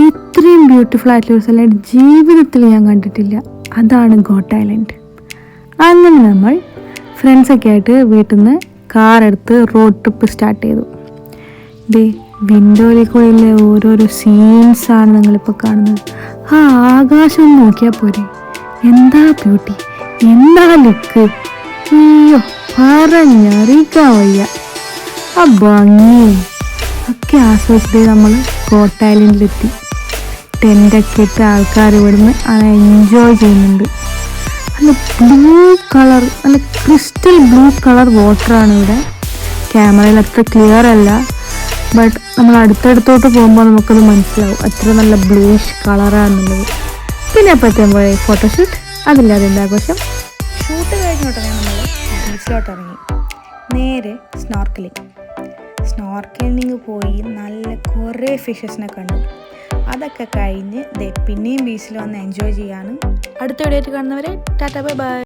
ഇത്രയും ബ്യൂട്ടിഫുൾ ആയിട്ടുള്ള ഒരു സ്ഥലം ജീവിതത്തിൽ ഞാൻ കണ്ടിട്ടില്ല. അതാണ് ഗോട്ട് ഐലൻഡ്. അങ്ങനെ നമ്മൾ ഫ്രണ്ട്സൊക്കെ ആയിട്ട് വീട്ടിൽ നിന്ന് കാറെടുത്ത് റോഡ് ട്രിപ്പ് സ്റ്റാർട്ട് ചെയ്തു. ദേ വിൻഡോയിൽ കൂടെയുള്ള ഓരോരോ സീൻസാണ് നിങ്ങളിപ്പോൾ കാണുന്നത്. ആ ആകാശം നോക്കിയാൽ പോരെ, എന്താ ബ്യൂട്ടി, എന്താ ലുക്ക്, അയ്യോ പറഞ്ഞറിയിക്കാൻ വയ്യ. ആ ഭംഗിയും ഒക്കെ ആസ്വദിച്ചിട്ട് നമ്മൾ ഗോട്ട് ഐലൻഡിലെത്തി. ടെൻ്റൊക്കെ ഇട്ട് ആൾക്കാർ ഇവിടുന്ന് എൻജോയ് ചെയ്യുന്നുണ്ട്. നല്ല ബ്ലൂ കളർ, നല്ല ക്രിസ്റ്റൽ ബ്ലൂ കളർ വാട്ടറാണ് ഇവിടെ. ക്യാമറയിൽ അത്ര ക്ലിയർ അല്ല, ബട്ട് നമ്മൾ അടുത്തടുത്തോട്ട് പോകുമ്പോൾ നമുക്കത് മനസ്സിലാവും അത്ര നല്ല ബ്ലൂയിഷ് കളറാണെന്നുള്ളത്. പിന്നെ അപ്പോഴത്തേക്കും പോയ ഫോട്ടോഷൂട്ട്, അതില്ലാതെ എന്താ ആഘോഷം. ഷൂട്ട് കഴിഞ്ഞോട്ടേ നമ്മൾ ബീച്ചിലോട്ട് ഇറങ്ങി. നേരെ സ്നോർക്കലിങ് പോയി നല്ല കുറേ ഫിഷസിനെ കണ്ടു. അതൊക്കെ കഴിഞ്ഞ് പിന്നെയും ബീച്ചിൽ വന്ന് എൻജോയ് ചെയ്യാണ്. അടുത്ത വീഡിയോ ആയിട്ട് കാണുന്നവരെ ടാറ്റ ബൈ ബൈ.